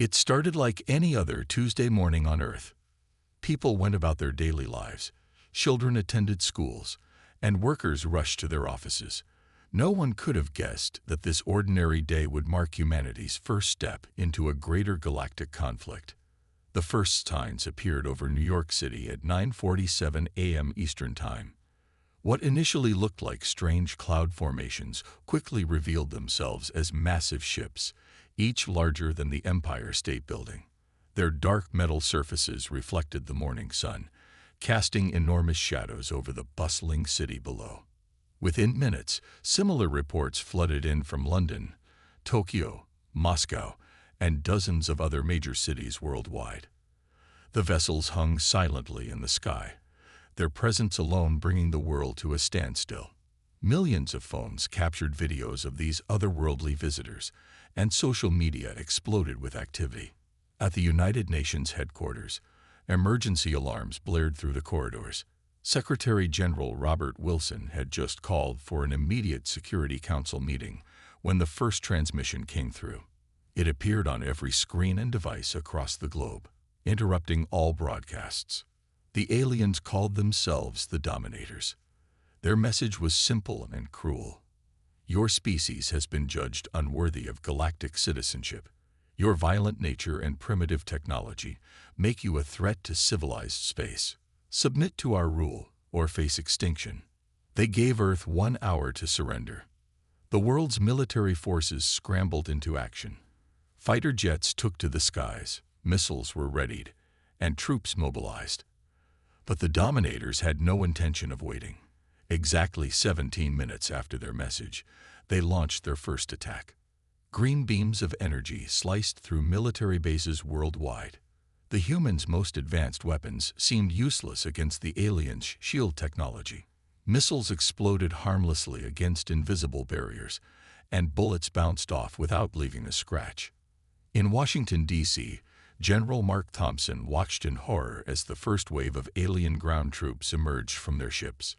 It started like any other Tuesday morning on Earth. People went about their daily lives. Children attended schools, and workers rushed to their offices. No one could have guessed that this ordinary day would mark humanity's first step into a greater galactic conflict. The first signs appeared over New York City at 9:47 a.m. Eastern Time. What initially looked like strange cloud formations quickly revealed themselves as massive ships, each larger than the Empire State Building. Their dark metal surfaces reflected the morning sun, casting enormous shadows over the bustling city below. Within minutes, similar reports flooded in from London, Tokyo, Moscow, and dozens of other major cities worldwide. The vessels hung silently in the sky, their presence alone bringing the world to a standstill. Millions of phones captured videos of these otherworldly visitors, and social media exploded with activity. At the United Nations headquarters, emergency alarms blared through the corridors. Secretary General Robert Wilson had just called for an immediate Security Council meeting when the first transmission came through. It appeared on every screen and device across the globe, interrupting all broadcasts. The aliens called themselves the Dominators. Their message was simple and cruel. Your species has been judged unworthy of galactic citizenship. Your violent nature and primitive technology make you a threat to civilized space. Submit to our rule or face extinction. They gave Earth 1 hour to surrender. The world's military forces scrambled into action. Fighter jets took to the skies, missiles were readied, and troops mobilized. But the Dominators had no intention of waiting. Exactly 17 minutes after their message, they launched their first attack. Green beams of energy sliced through military bases worldwide. The humans' most advanced weapons seemed useless against the aliens' shield technology. Missiles exploded harmlessly against invisible barriers, and bullets bounced off without leaving a scratch. In Washington, D.C., General Mark Thompson watched in horror as the first wave of alien ground troops emerged from their ships.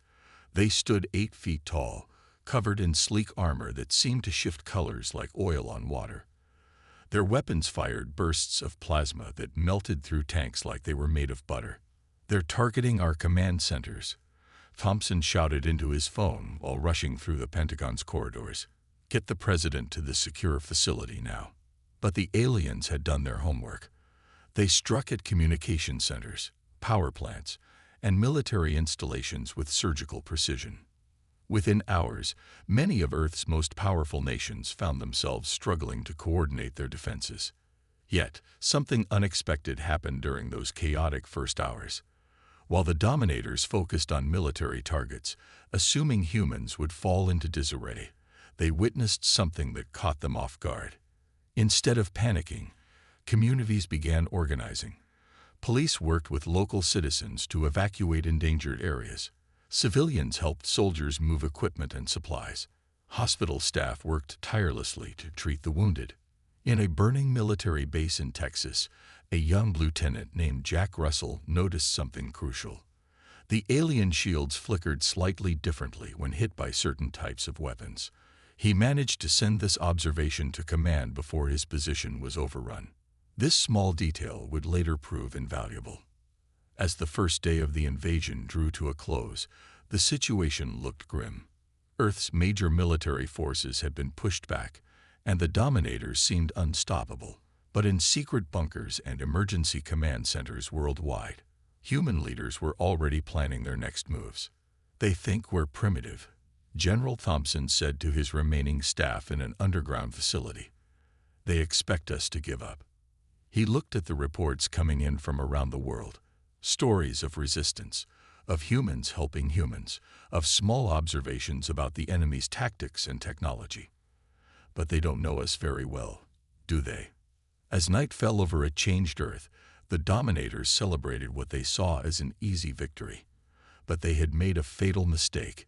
They stood 8 feet tall, covered in sleek armor that seemed to shift colors like oil on water. Their weapons fired bursts of plasma that melted through tanks like they were made of butter. "They're targeting our command centers," Thompson shouted into his phone while rushing through the Pentagon's corridors. "Get the president to the secure facility now." But the aliens had done their homework. They struck at communication centers, power plants, and military installations with surgical precision. Within hours, many of Earth's most powerful nations found themselves struggling to coordinate their defenses. Yet, something unexpected happened during those chaotic first hours. While the Dominators focused on military targets, assuming humans would fall into disarray, they witnessed something that caught them off guard. Instead of panicking, communities began organizing. Police worked with local citizens to evacuate endangered areas. Civilians helped soldiers move equipment and supplies. Hospital staff worked tirelessly to treat the wounded. In a burning military base in Texas, a young lieutenant named Jack Russell noticed something crucial. The alien shields flickered slightly differently when hit by certain types of weapons. He managed to send this observation to command before his position was overrun. This small detail would later prove invaluable. As the first day of the invasion drew to a close, the situation looked grim. Earth's major military forces had been pushed back, and the Dominators seemed unstoppable. But in secret bunkers and emergency command centers worldwide, human leaders were already planning their next moves. "They think we're primitive," General Thompson said to his remaining staff in an underground facility. "They expect us to give up." He looked at the reports coming in from around the world. Stories of resistance, of humans helping humans, of small observations about the enemy's tactics and technology. But they don't know us very well, do they? As night fell over a changed Earth, the Dominators celebrated what they saw as an easy victory. But they had made a fatal mistake.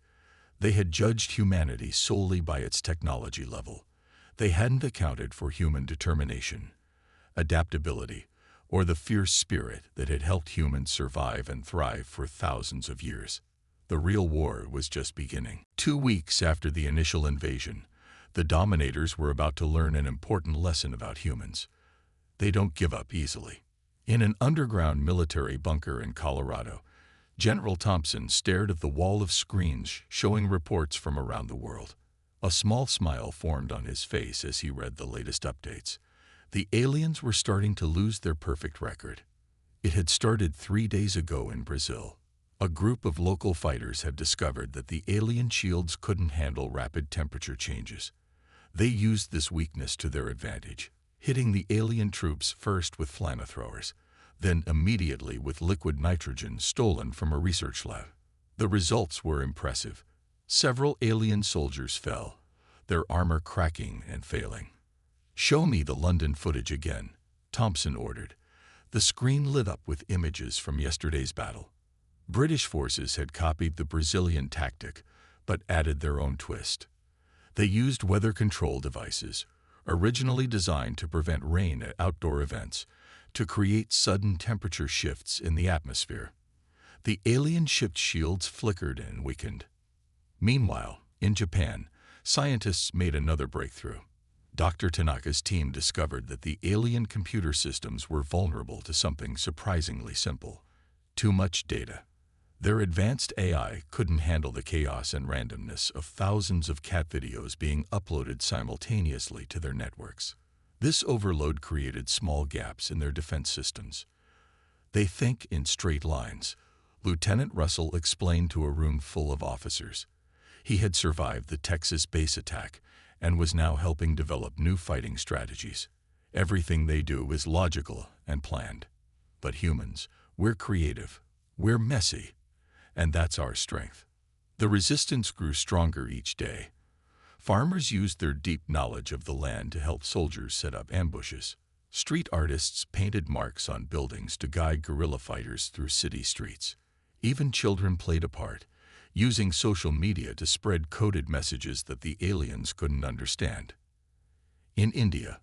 They had judged humanity solely by its technology level. They hadn't accounted for human determination, adaptability, or the fierce spirit that had helped humans survive and thrive for thousands of years. The real war was just beginning. 2 weeks after the initial invasion, the Dominators were about to learn an important lesson about humans. They don't give up easily. In an underground military bunker in Colorado, General Thompson stared at the wall of screens showing reports from around the world. A small smile formed on his face as he read the latest updates. The aliens were starting to lose their perfect record. It had started 3 days ago in Brazil. A group of local fighters had discovered that the alien shields couldn't handle rapid temperature changes. They used this weakness to their advantage, hitting the alien troops first with flamethrowers, then immediately with liquid nitrogen stolen from a research lab. The results were impressive. Several alien soldiers fell, their armor cracking and failing. "Show me the London footage again," Thompson ordered. The screen lit up with images from yesterday's battle. British forces had copied the Brazilian tactic, but added their own twist. They used weather control devices, originally designed to prevent rain at outdoor events, to create sudden temperature shifts in the atmosphere. The alien ship's shields flickered and weakened. Meanwhile, in Japan, scientists made another breakthrough. Dr. Tanaka's team discovered that the alien computer systems were vulnerable to something surprisingly simple: too much data. Their advanced AI couldn't handle the chaos and randomness of thousands of cat videos being uploaded simultaneously to their networks. This overload created small gaps in their defense systems. "They think in straight lines," Lieutenant Russell explained to a room full of officers. He had survived the Texas base attack and was now helping develop new fighting strategies. "Everything they do is logical and planned. But humans, we're creative, we're messy, and that's our strength." The resistance grew stronger each day. Farmers used their deep knowledge of the land to help soldiers set up ambushes. Street artists painted marks on buildings to guide guerrilla fighters through city streets. Even children played a part, using social media to spread coded messages that the aliens couldn't understand. In India,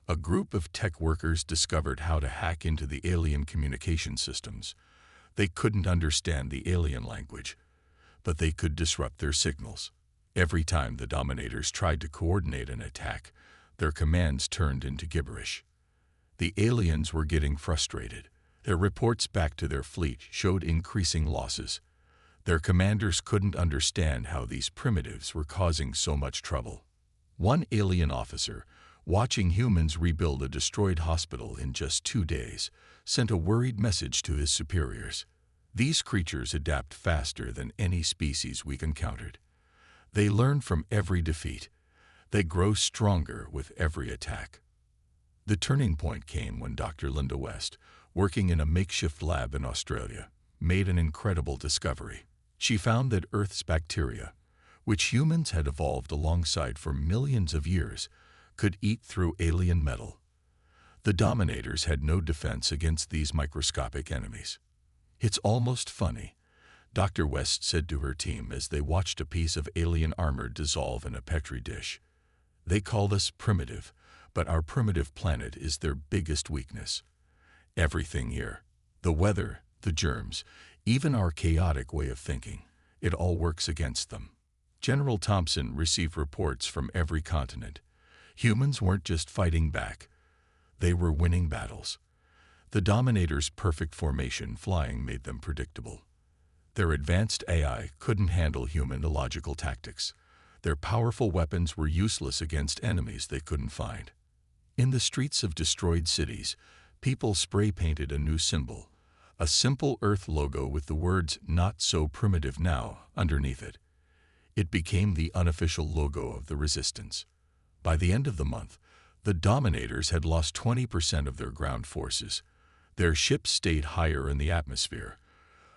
a group of tech workers discovered how to hack into the alien communication systems. They couldn't understand the alien language, but they could disrupt their signals. Every time the Dominators tried to coordinate an attack, their commands turned into gibberish. The aliens were getting frustrated. Their reports back to their fleet showed increasing losses. Their commanders couldn't understand how these primitives were causing so much trouble. One alien officer, watching humans rebuild a destroyed hospital in just 2 days, sent a worried message to his superiors. "These creatures adapt faster than any species we've encountered. They learn from every defeat. They grow stronger with every attack." The turning point came when Dr. Linda West, working in a makeshift lab in Australia, made an incredible discovery. She found that Earth's bacteria, which humans had evolved alongside for millions of years, could eat through alien metal. The Dominators had no defense against these microscopic enemies. "It's almost funny," Dr. West said to her team as they watched a piece of alien armor dissolve in a petri dish. "They call us primitive, but our primitive planet is their biggest weakness. Everything here, the weather, the germs, even our chaotic way of thinking, it all works against them." General Thompson received reports from every continent. Humans weren't just fighting back, they were winning battles. The Dominators' perfect formation flying made them predictable. Their advanced AI couldn't handle human illogical tactics. Their powerful weapons were useless against enemies they couldn't find. In the streets of destroyed cities, people spray-painted a new symbol, a simple Earth logo with the words "Not So Primitive Now" underneath it. It became the unofficial logo of the resistance. By the end of the month, the Dominators had lost 20% of their ground forces. Their ships stayed higher in the atmosphere,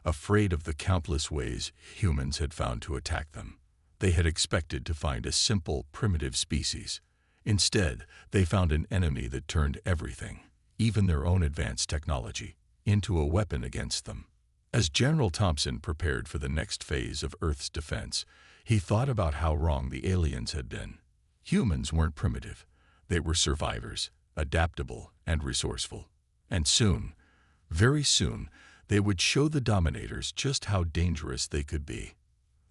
afraid of the countless ways humans had found to attack them. They had expected to find a simple, primitive species. Instead, they found an enemy that turned everything, even their own advanced technology, into a weapon against them. As General Thompson prepared for the next phase of Earth's defense, he thought about how wrong the aliens had been. Humans weren't primitive. They were survivors, adaptable and resourceful. And soon, very soon, they would show the Dominators just how dangerous they could be.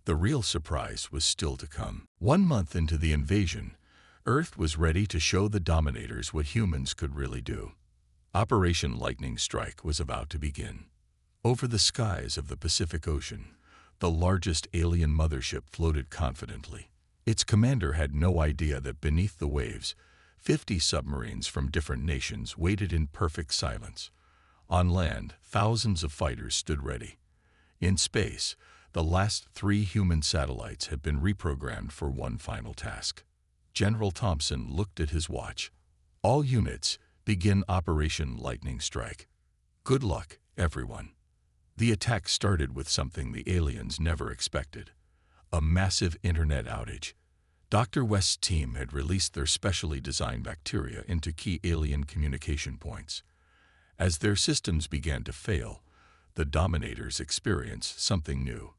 The real surprise was still to come. 1 month into the invasion, Earth was ready to show the Dominators what humans could really do. Operation Lightning Strike was about to begin. Over the skies of the Pacific Ocean, the largest alien mothership floated confidently. Its commander had no idea that beneath the waves, 50 submarines from different nations waited in perfect silence. On land, thousands of fighters stood ready. In space, the last 3 human satellites had been reprogrammed for one final task. General Thompson looked at his watch. All units, begin Operation Lightning Strike. Good luck, everyone. The attack started with something the aliens never expected: a massive internet outage. Dr. West's team had released their specially designed bacteria into key alien communication points. As their systems began to fail, the Dominators experienced something new: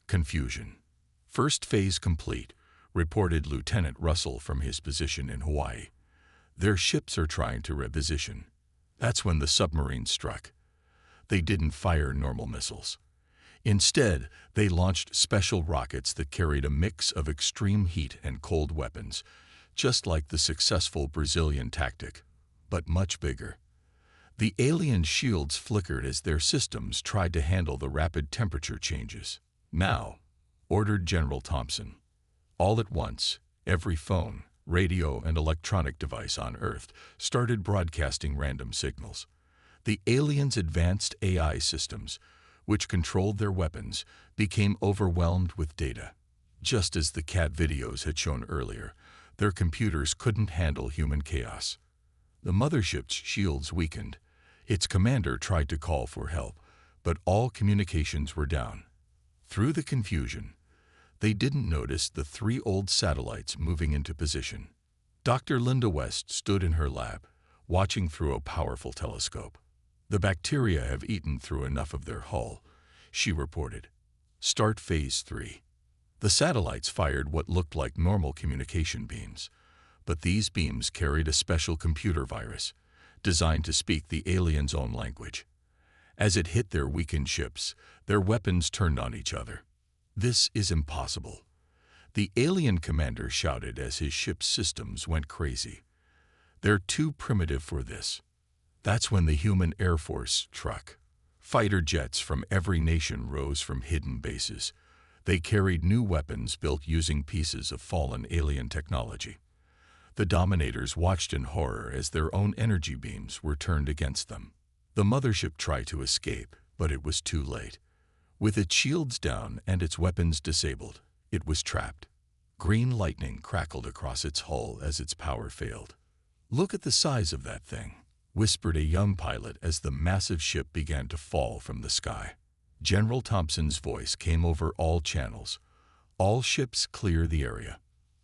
confusion. First phase complete, reported Lieutenant Russell from his position in Hawaii. Their ships are trying to reposition. That's when the submarines struck. They didn't fire normal missiles. Instead, they launched special rockets that carried a mix of extreme heat and cold weapons, just like the successful Brazilian tactic, but much bigger. The alien shields flickered as their systems tried to handle the rapid temperature changes. "Now," ordered General Thompson. All at once, every phone, radio, and electronic device on Earth started broadcasting random signals. The aliens' advanced AI systems, which controlled their weapons, became overwhelmed with data. Just as the cat videos had shown earlier, their computers couldn't handle human chaos. The mothership's shields weakened. Its commander tried to call for help, but all communications were down. Through the confusion, they didn't notice the 3 old satellites moving into position. Dr. Linda West stood in her lab, watching through a powerful telescope. "The bacteria have eaten through enough of their hull," she reported. "Start Phase 3. The satellites fired what looked like normal communication beams, but these beams carried a special computer virus, designed to speak the aliens' own language. As it hit their weakened ships, their weapons turned on each other. "This is impossible," the alien commander shouted as his ship's systems went crazy. "They're too primitive for this." That's when the human Air Force struck. Fighter jets from every nation rose from hidden bases. They carried new weapons built using pieces of fallen alien technology. The Dominators watched in horror as their own energy beams were turned against them. The mothership tried to escape, but it was too late. With its shields down and its weapons disabled, it was trapped. Green lightning crackled across its hull as its power failed. "Look at the size of that thing," whispered a young pilot as the massive ship began to fall from the sky. General Thompson's voice came over all channels. "All ships clear the area.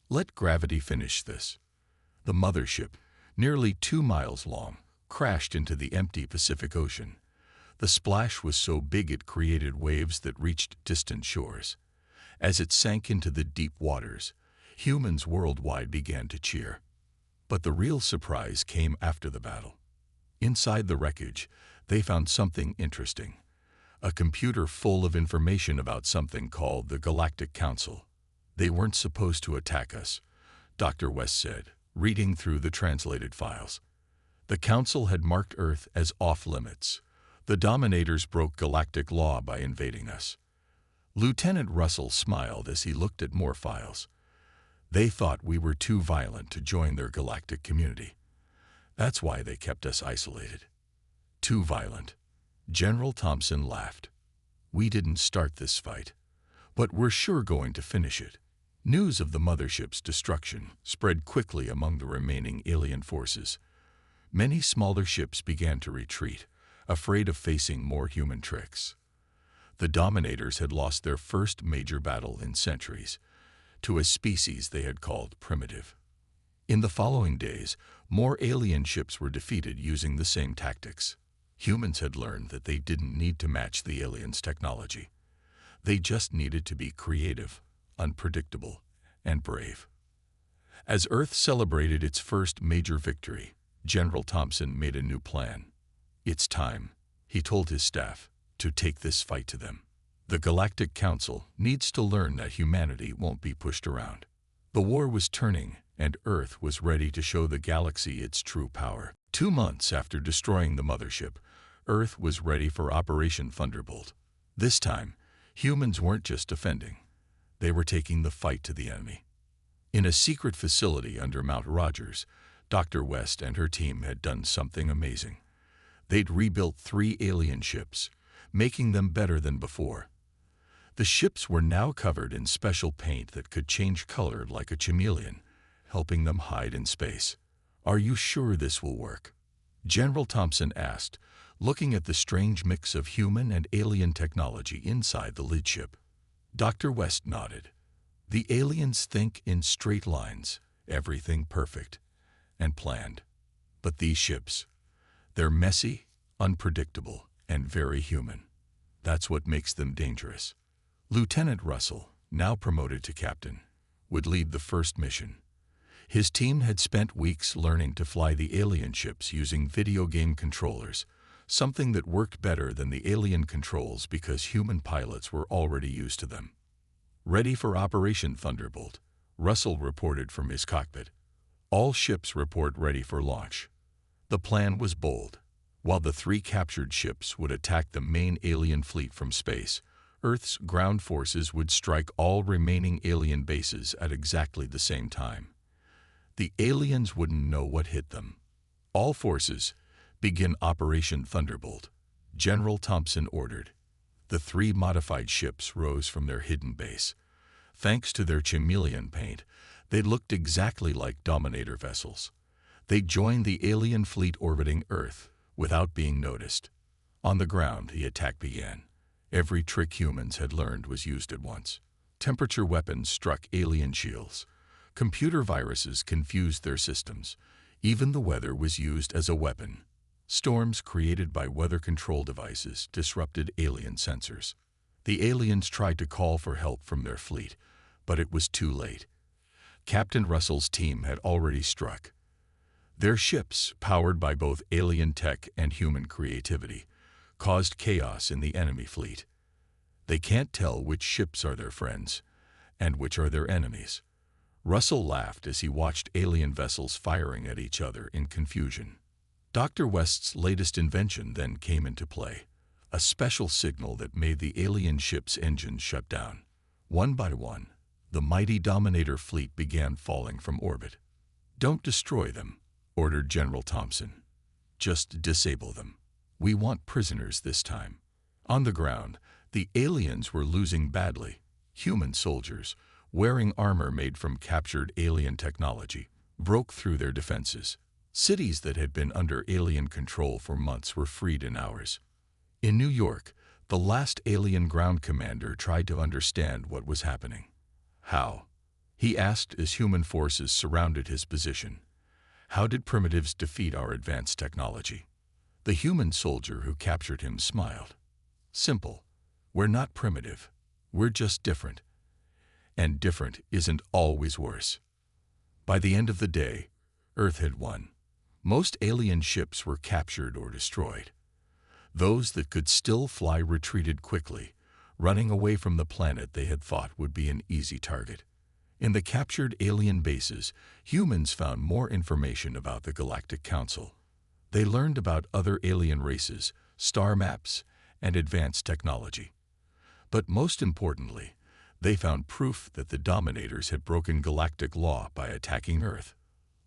Let gravity finish this." The mothership, nearly 2 miles long, crashed into the empty Pacific Ocean. The splash was so big it created waves that reached distant shores. As it sank into the deep waters, humans worldwide began to cheer. But the real surprise came after the battle. Inside the wreckage, they found something interesting: a computer full of information about something called the Galactic Council. "They weren't supposed to attack us," Dr. West said, reading through the translated files. "The Council had marked Earth as off-limits. The Dominators broke galactic law by invading us." Lieutenant Russell smiled as he looked at more files. "They thought we were too violent to join their galactic community. That's why they kept us isolated." "Too violent." General Thompson laughed. "We didn't start this fight, but we're sure going to finish it." News of the mothership's destruction spread quickly among the remaining alien forces. Many smaller ships began to retreat, afraid of facing more human tricks. The Dominators had lost their first major battle in centuries, to a species they had called primitive. In the following days, more alien ships were defeated using the same tactics. Humans had learned that they didn't need to match the aliens' technology. They just needed to be creative, unpredictable, and brave. As Earth celebrated its first major victory, General Thompson made a new plan. "It's time," he told his staff, "to take this fight to them. The Galactic Council needs to learn that humanity won't be pushed around." The war was turning, and Earth was ready to show the galaxy its true power. 2 months after destroying the mothership, Earth was ready for Operation Thunderbolt. This time, humans weren't just defending. They were taking the fight to the enemy. In a secret facility under Mount Rogers, Dr. West and her team had done something amazing. They'd rebuilt 3 alien ships, making them better than before. The ships were now covered in special paint that could change color like a chameleon, helping them hide in space. "Are you sure this will work?" General Thompson asked, looking at the strange mix of human and alien technology inside the lead ship. Dr. West nodded. "The aliens think in straight lines, everything perfect and planned. But these ships, they're messy, unpredictable, and very human. That's what makes them dangerous." Lieutenant Russell, now promoted to captain, would lead the first mission. His team had spent weeks learning to fly the alien ships using video game controllers, something that worked better than the alien controls because human pilots were already used to them. "Ready for Operation Thunderbolt," Russell reported from his cockpit. "All ships report ready for launch." The plan was bold. While the 3 captured ships would attack the main alien fleet from space, Earth's ground forces would strike all remaining alien bases at exactly the same time. The aliens wouldn't know what hit them. "All forces, begin Operation Thunderbolt," General Thompson ordered. The 3 modified ships rose from their hidden base. Thanks to their chameleon paint, they looked exactly like Dominator vessels. They joined the alien fleet orbiting Earth without being noticed. On the ground, the attack began. Every trick humans had learned was used at once. Temperature weapons struck alien shields. Computer viruses confused their systems. Even the weather was used as a weapon. Storms created by weather control devices disrupted alien sensors. The aliens tried to call for help from their fleet, but it was too late. Captain Russell's team had already struck. Their ships, powered by both alien tech and human creativity, caused chaos in the enemy fleet. They can't tell which ships are their friends and which are their enemies. Russell laughed as he watched alien vessels firing at each other in confusion. Dr. West's latest invention then came into play, a special signal that made the alien ship's engines shut down. One by one, the mighty Dominator fleet began falling from orbit. "Don't destroy them," ordered General Thompson. "Just disable them. We want prisoners this time." On the ground, the aliens were losing badly. Human soldiers, wearing armor made from captured alien technology, broke through their defenses. Cities that had been under alien control for months were freed in hours. In New York, the last alien ground commander tried to understand what was happening. "How?" he asked as human forces surrounded his position. "How did primitives defeat our advanced technology?" The human soldier who captured him smiled. "Simple. We're not primitive. We're just different. And different isn't always worse." By the end of the day, Earth had won. Most alien ships were captured or destroyed. Those that could still fly retreated quickly, running away from the planet they had thought would be an easy target. In the captured alien bases, humans found more information about the Galactic Council. They learned about other alien races, star maps, and advanced technology. But most importantly, they found proof that the Dominators had broken galactic law by attacking Earth.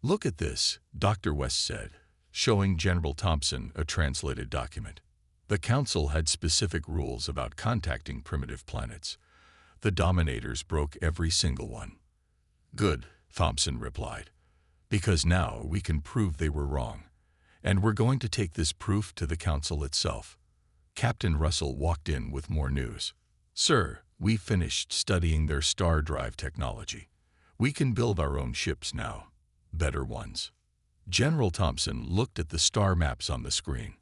"Look at this," Dr. West said, showing General Thompson a translated document. The Council had specific rules about contacting primitive planets. The Dominators broke every single one. "Good," Thompson replied, "because now we can prove they were wrong. And we're going to take this proof to the Council itself." Captain Russell walked in with more news. "Sir, we finished studying their star drive technology. We can build our own ships now, better ones." General Thompson looked at the star maps on the screen.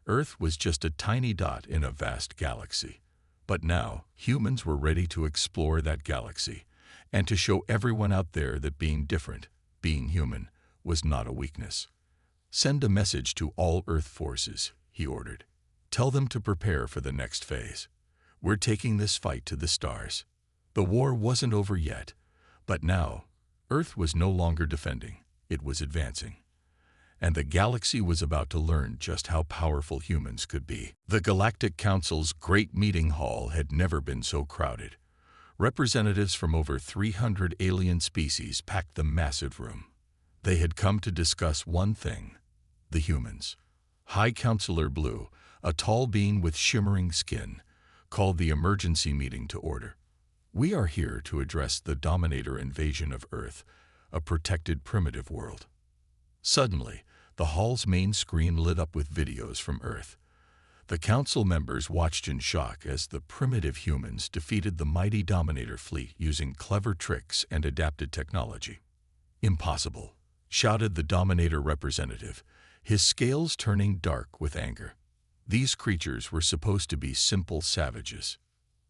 Earth was just a tiny dot in a vast galaxy. But now, humans were ready to explore that galaxy and to show everyone out there that being different, being human, was not a weakness. "Send a message to all Earth forces," he ordered. "Tell them to prepare for the next phase. We're taking this fight to the stars." The war wasn't over yet, but now Earth was no longer defending, it was advancing. And the galaxy was about to learn just how powerful humans could be. The Galactic Council's great meeting hall had never been so crowded. Representatives from over 300 alien species packed the massive room. They had come to discuss one thing: the humans. High Counselor Blue, a tall being with shimmering skin, called the emergency meeting to order. "We are here to address the Dominator invasion of Earth, a protected primitive world." Suddenly, the hall's main screen lit up with videos from Earth. The council members watched in shock as the primitive humans defeated the mighty Dominator fleet using clever tricks and adapted technology. "Impossible," shouted the Dominator representative, his scales turning dark with anger. These creatures were supposed to be simple savages.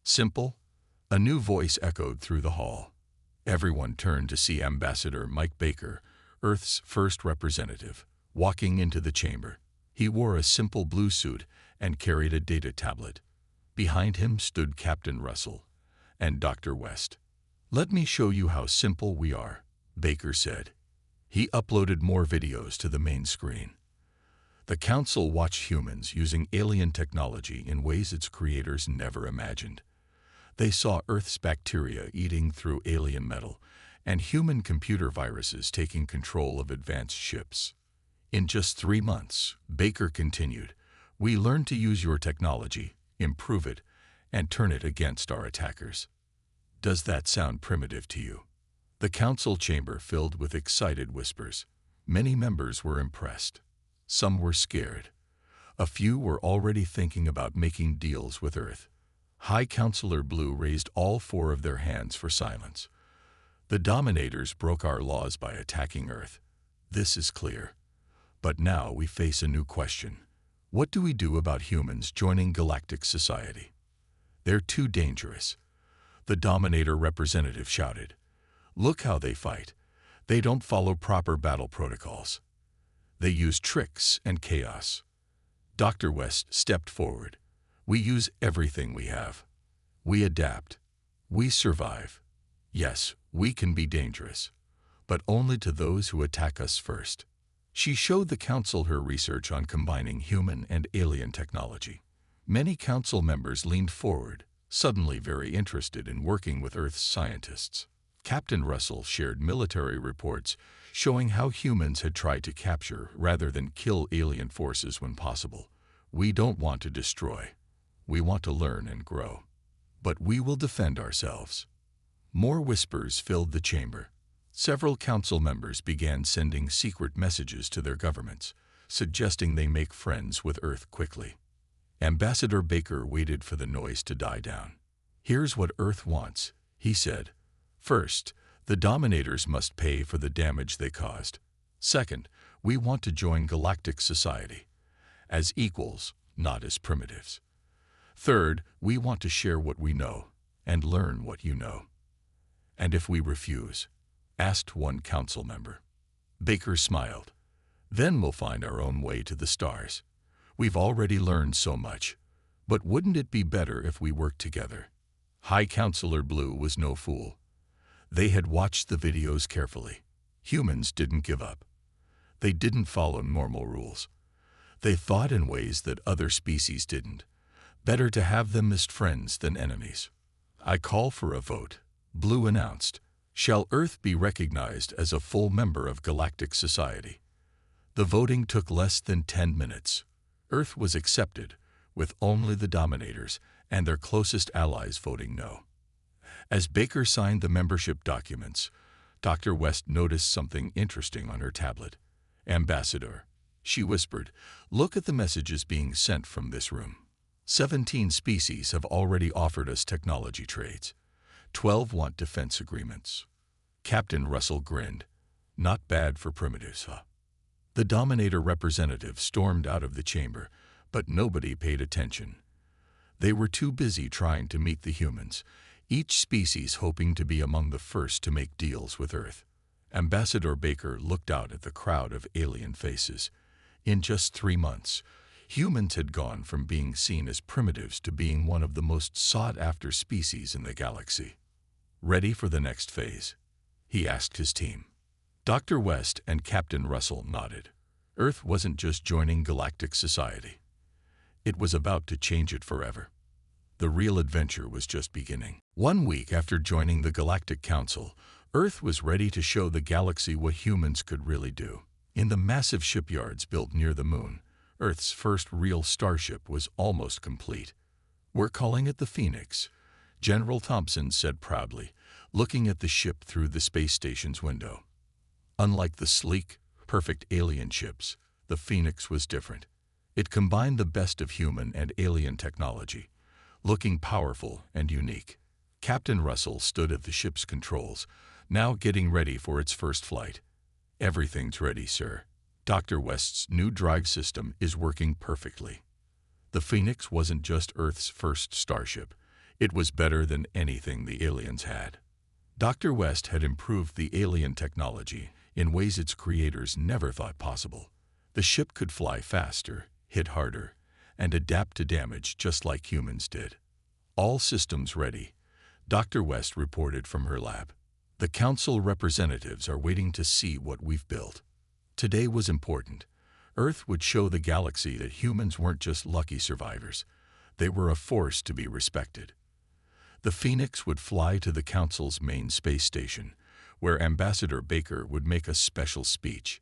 Simple? A new voice echoed through the hall. Everyone turned to see Ambassador Mike Baker, Earth's first representative, walking into the chamber. He wore a simple blue suit and carried a data tablet. Behind him stood Captain Russell and Dr. West. "Let me show you how simple we are," Baker said. He uploaded more videos to the main screen. The council watched humans using alien technology in ways its creators never imagined. They saw Earth's bacteria eating through alien metal, and human computer viruses taking control of advanced ships. "In just 3 months," Baker continued, "we learned to use your technology, improve it, and turn it against our attackers." Does that sound primitive to you? The council chamber filled with excited whispers. Many members were impressed. Some were scared. A few were already thinking about making deals with Earth. High Counselor Blue raised all 4 of their hands for silence. "The Dominators broke our laws by attacking Earth. This is clear. But now we face a new question. What do we do about humans joining galactic society? They're too dangerous." The Dominator representative shouted. "Look how they fight. They don't follow proper battle protocols. They use tricks and chaos." Dr. West stepped forward. "We use everything we have. We adapt. We survive. Yes, we can be dangerous, but only to those who attack us first." She showed the council her research on combining human and alien technology. Many council members leaned forward, suddenly very interested in working with Earth's scientists. Captain Russell shared military reports showing how humans had tried to capture rather than kill alien forces when possible. "We don't want to destroy. We want to learn and grow. But we will defend ourselves." More whispers filled the chamber. Several council members began sending secret messages to their governments, suggesting they make friends with Earth quickly. Ambassador Baker waited for the noise to die down. "Here's what Earth wants," he said. "First, the Dominators must pay for the damage they caused. Second, we want to join galactic society as equals, not as primitives. Third, we want to share what we know and learn what you know." "And if we refuse?" asked one council member. Baker smiled. "Then we'll find our own way to the stars. We've already learned so much, but wouldn't it be better if we worked together?" High Counselor Blue was no fool. They had watched the videos carefully. Humans didn't give up. They didn't follow normal rules. They thought in ways that other species didn't. Better to have them as friends than enemies. "I call for a vote," Blue announced. "Shall Earth be recognized as a full member of galactic society?" The voting took less than 10 minutes. Earth was accepted, with only the Dominators and their closest allies voting no. As Baker signed the membership documents, Dr. West noticed something interesting on her tablet. "Ambassador," she whispered, "look at the messages being sent from this room. 17 species have already offered us technology trades. 12 want defense agreements." Captain Russell grinned. "Not bad for primitives, huh?" The Dominator representative stormed out of the chamber, but nobody paid attention. They were too busy trying to meet the humans, each species hoping to be among the first to make deals with Earth. Ambassador Baker looked out at the crowd of alien faces. In just 3 months, humans had gone from being seen as primitives to being one of the most sought-after species in the galaxy. "Ready for the next phase?" he asked his team. Dr. West and Captain Russell nodded. Earth wasn't just joining Galactic society. It was about to change it forever. The real adventure was just beginning. 1 week after joining the Galactic Council, Earth was ready to show the galaxy what humans could really do. In the massive shipyards built near the moon, Earth's first real starship was almost complete. "We're calling it the Phoenix," General Thompson said proudly, looking at the ship through the space station's window. Unlike the sleek, perfect alien ships, the Phoenix was different. It combined the best of human and alien technology, looking powerful and unique. Captain Russell stood at the ship's controls, now getting ready for its first flight. "Everything's ready, sir. Dr. West's new drive system is working perfectly." The Phoenix wasn't just Earth's first starship. It was better than anything the aliens had. Dr. West had improved the alien technology in ways its creators never thought possible. The ship could fly faster, hit harder, and adapt to damage just like humans did. "All systems ready," Dr. West reported from her lab. "The council representatives are waiting to see what we've built." Today was important. Earth would show the galaxy that humans weren't just lucky survivors. They were a force to be respected. The Phoenix would fly to the council's main space station, where Ambassador Baker would make a special speech.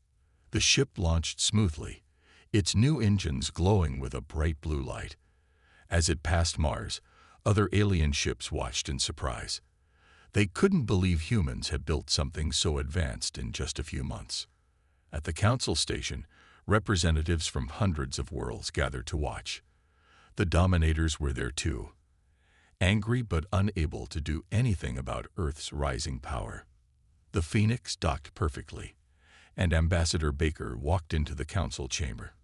The ship launched smoothly, its new engines glowing with a bright blue light. As it passed Mars, other alien ships watched in surprise. They couldn't believe humans had built something so advanced in just a few months. At the council station, representatives from hundreds of worlds gathered to watch. The Dominators were there too, angry but unable to do anything about Earth's rising power. The Phoenix docked perfectly, and Ambassador Baker walked into the council chamber.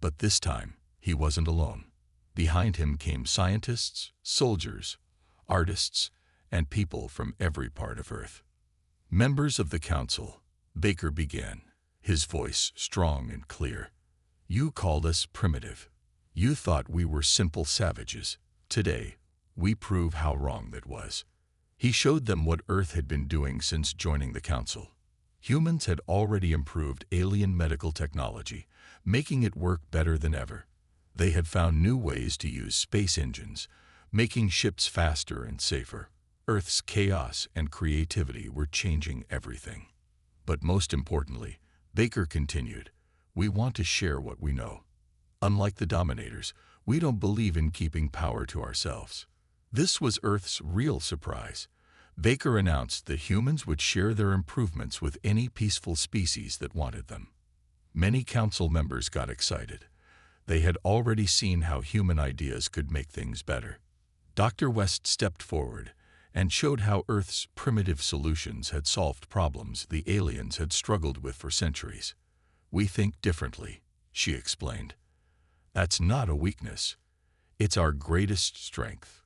But this time, he wasn't alone. Behind him came scientists, soldiers, artists, and people from every part of Earth. "Members of the council," Baker began, his voice strong and clear. "You called us primitive. You thought we were simple savages. Today, we prove how wrong that was." He showed them what Earth had been doing since joining the council. Humans had already improved alien medical technology, making it work better than ever. They had found new ways to use space engines, making ships faster and safer. Earth's chaos and creativity were changing everything. But most importantly, Baker continued, "We want to share what we know. Unlike the Dominators, we don't believe in keeping power to ourselves." This was Earth's real surprise. Baker announced that humans would share their improvements with any peaceful species that wanted them. Many council members got excited. They had already seen how human ideas could make things better. Dr. West stepped forward and showed how Earth's primitive solutions had solved problems the aliens had struggled with for centuries. "We think differently," she explained. "That's not a weakness. It's our greatest strength."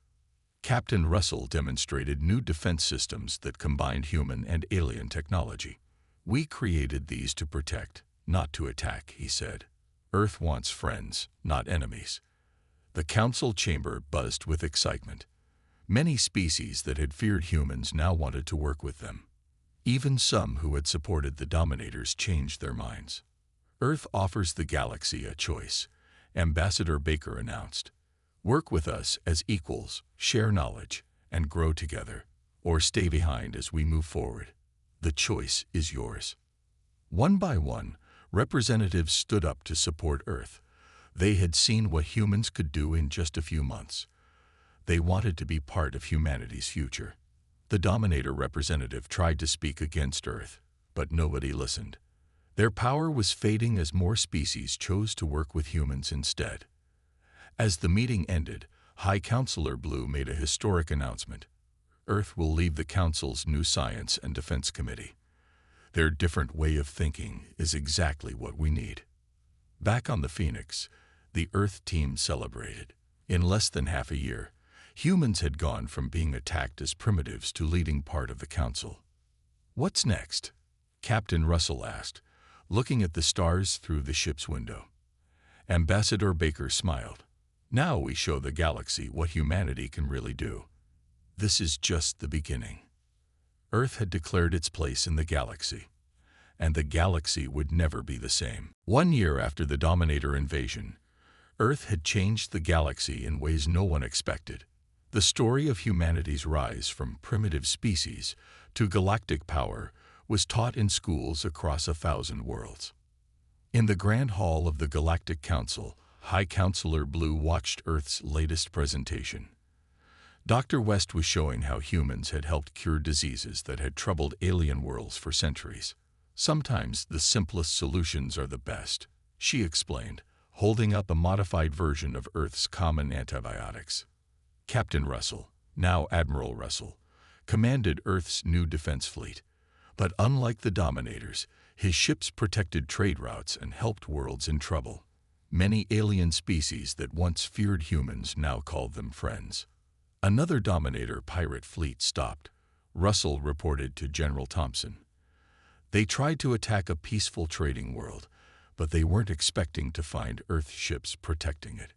Captain Russell demonstrated new defense systems that combined human and alien technology. "We created these to protect, not to attack," he said. "Earth wants friends, not enemies." The council chamber buzzed with excitement. Many species that had feared humans now wanted to work with them. Even some who had supported the Dominators changed their minds. "Earth offers the galaxy a choice," Ambassador Baker announced. "Work with us as equals, share knowledge, and grow together, or stay behind as we move forward. The choice is yours." One by one, representatives stood up to support Earth. They had seen what humans could do in just a few months. They wanted to be part of humanity's future. The Dominator representative tried to speak against Earth, but nobody listened. Their power was fading as more species chose to work with humans instead. As the meeting ended, High Counselor Blue made a historic announcement. "Earth will leave the Council's new Science and Defense Committee. Their different way of thinking is exactly what we need." Back on the Phoenix, the Earth team celebrated. In less than half a year, humans had gone from being attacked as primitives to leading part of the Council. "What's next?" Captain Russell asked, looking at the stars through the ship's window. Ambassador Baker smiled. "Now we show the galaxy what humanity can really do. This is just the beginning." Earth had declared its place in the galaxy, and the galaxy would never be the same. 1 year after the Dominator invasion, Earth had changed the galaxy in ways no one expected. The story of humanity's rise from primitive species to galactic power was taught in schools across 1,000 worlds. In the Grand Hall of the Galactic Council, High Counselor Blue watched Earth's latest presentation. Dr. West was showing how humans had helped cure diseases that had troubled alien worlds for centuries. Sometimes the simplest solutions are the best, she explained, holding up a modified version of Earth's common antibiotics. Captain Russell, now Admiral Russell, commanded Earth's new defense fleet. But unlike the Dominators, his ships protected trade routes and helped worlds in trouble. Many alien species that once feared humans now called them friends. Another Dominator pirate fleet stopped, Russell reported to General Thompson. They tried to attack a peaceful trading world, but they weren't expecting to find Earth ships protecting it.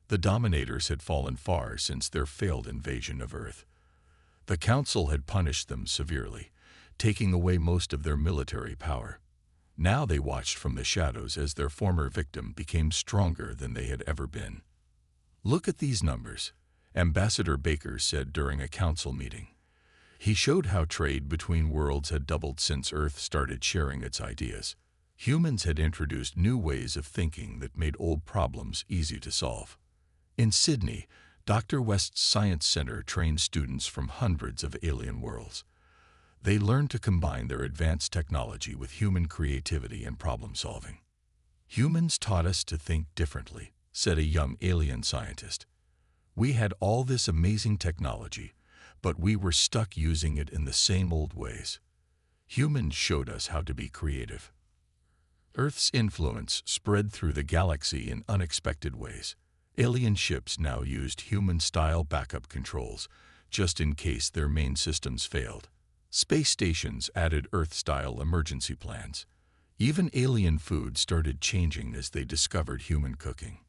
The Dominators had fallen far since their failed invasion of Earth. The Council had punished them severely, taking away most of their military power. Now they watched from the shadows as their former victim became stronger than they had ever been. "Look at these numbers," Ambassador Baker said during a council meeting. He showed how trade between worlds had doubled since Earth started sharing its ideas. Humans had introduced new ways of thinking that made old problems easy to solve. In Sydney, Dr. West's Science Center trained students from hundreds of alien worlds. They learned to combine their advanced technology with human creativity and problem-solving. "Humans taught us to think differently," said a young alien scientist. "We had all this amazing technology, but we were stuck using it in the same old ways. Humans showed us how to be creative." Earth's influence spread through the galaxy in unexpected ways. Alien ships now used human-style backup controls, just in case their main systems failed. Space stations added Earth-style emergency plans. Even alien food started changing as they discovered human cooking.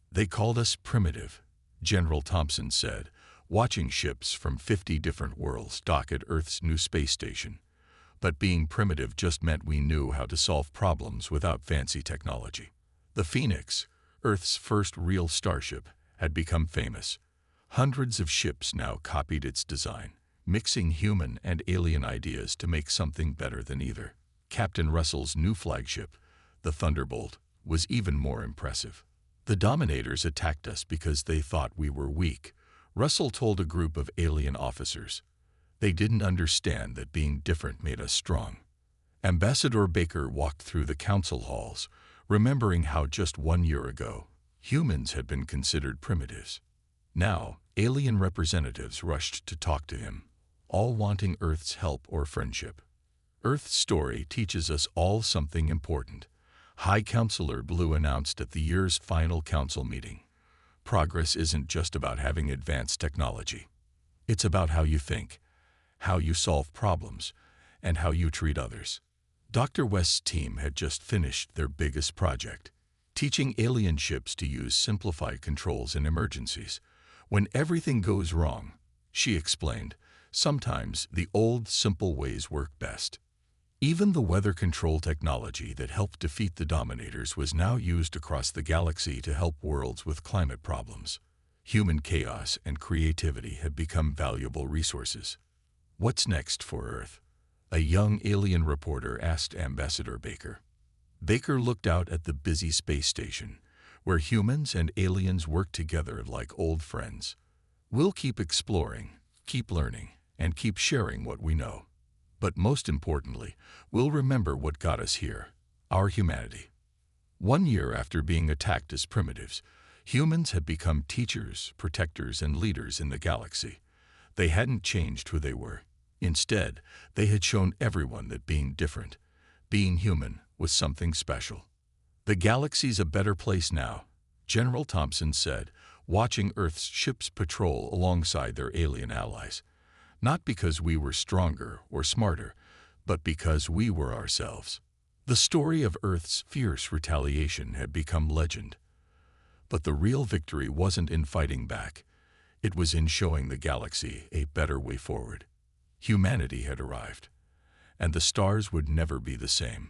"They called us primitive," General Thompson said, watching ships from 50 different worlds dock at Earth's new space station. "But being primitive just meant we knew how to solve problems without fancy technology." The Phoenix, Earth's first real starship, had become famous. Hundreds of ships now copied its design, mixing human and alien ideas to make something better than either. Captain Russell's new flagship, the Thunderbolt, was even more impressive. "The Dominators attacked us because they thought we were weak," Russell told a group of alien officers. "They didn't understand that being different made us strong." Ambassador Baker walked through the council halls, remembering how just 1 year ago, humans had been considered primitives. Now, alien representatives rushed to talk to him, all wanting Earth's help or friendship. "Earth's story teaches us all something important," High Counselor Blue announced at the year's final council meeting. "Progress isn't just about having advanced technology. It's about how you think, how you solve problems, and how you treat others." Dr. West's team had just finished their biggest project, teaching alien ships to use simplified controls in emergencies. "When everything goes wrong," she explained, "sometimes the old, simple ways work best." Even the weather control technology that helped defeat the Dominators was now used across the galaxy to help worlds with climate problems. Human chaos and creativity had become valuable resources. "What's next for Earth?" a young alien reporter asked Ambassador Baker. Baker looked out at the busy space station, where humans and aliens worked together like old friends. "We'll keep exploring, keep learning, and keep sharing what we know. But most importantly, we'll remember what got us here, our humanity." 1 year after being attacked as primitives, humans had become teachers, protectors, and leaders in the galaxy. They hadn't changed who they were. Instead, they had shown everyone that being different, being human, was something special. "The galaxy's a better place now," General Thompson said, watching Earth's ships patrol alongside their alien allies. "Not because we were stronger or smarter, but because we were ourselves." The story of Earth's fierce retaliation had become legend. But the real victory wasn't in fighting back. It was in showing the galaxy a better way forward. Humanity had arrived, and the stars would never be the same.